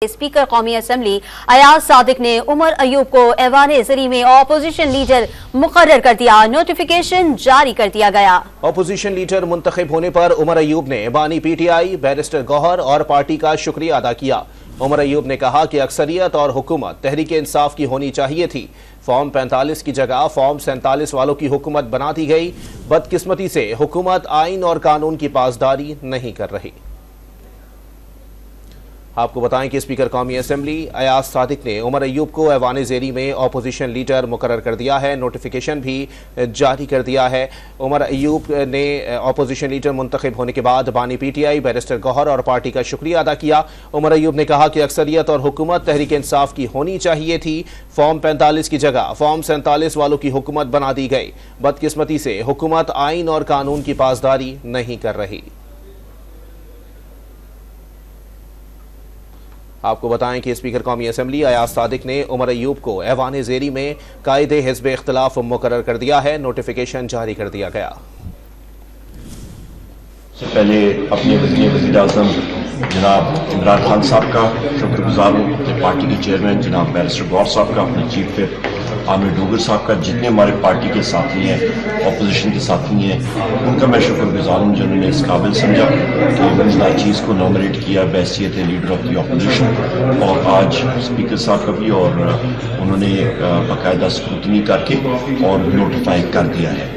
Speaker कौमी assembly Ayaz Sadiq ने उमर अयूब को ऐवान ज़री में अपोजिशन लीडर मुकर्रर कर दिया। नोटिफिकेशन जारी कर दिया गया। अपोजिशन लीडर मुंतखब होने पर उमर अयूब ने बानी पीटीआई, बैरिस्टर गौहर और पार्टी का शुक्रिया अदा किया। उमर अयूब ने कहा कि अक्सरियत और हुकूमत तहरीक इंसाफ की होनी चाहिए थी। फॉर्म 45 की जगह फॉर्म 47 वालों की हुकूमत बना दी गई। बदकिस्मती से हुकूमत आइन और कानून की पासदारी नहीं कर रही। आपको बताएं कि स्पीकर कौमी असम्बली अयाज सादिक ने उमर अयूब को ऐवान ज़ेरी में अपोजिशन लीडर मुकर्रर कर दिया है। नोटिफिकेशन भी जारी कर दिया है। उमर अयूब ने अपोजिशन लीडर मुंतखब होने के बाद बानी पीटीआई, बैरिस्टर गौहर और पार्टी का शुक्रिया अदा किया। उमर अयूब ने कहा कि अक्सरियत और हुकूमत तहरीक इंसाफ की होनी चाहिए थी। फॉर्म 45 की जगह फॉर्म 47 वालों की हुकूमत बना दी गई। बदकिस्मती से हुकूमत आइन और कानून की पासदारी नहीं कर रही। आपको बताएं कि स्पीकर कौमी असम्बली अयाज सादिक ने उमर अयूब को ऐवान ज़ेरी में कायदे हिज़्ब इख्तिलाफ मुकर्रर कर दिया है। नोटिफिकेशन जारी कर दिया गया। सबसे पहले अपने वज़ीर आज़म जनाब इमरान खान साहब का शुक्रगुजार हूँ, अपने पार्टी के चेयरमैन जनाब बैरिस्टर गौहर साहब का, अपने चीफ विप आमिर डोगर साहब का, जितने हमारे पार्टी के साथी हैं, अपोजिशन के साथी हैं, उनका मैं शुक्रगुजार हूँ जिन्होंने इस काबिल समझा कि मुझे चीज़ को नॉमिनेट किया बहैसियत लीडर ऑफ द अपोजिशन। और आज स्पीकर साहब का भी और उन्होंने बाकायदा स्क्रूटनी करके और नोटिफाई कर दिया है।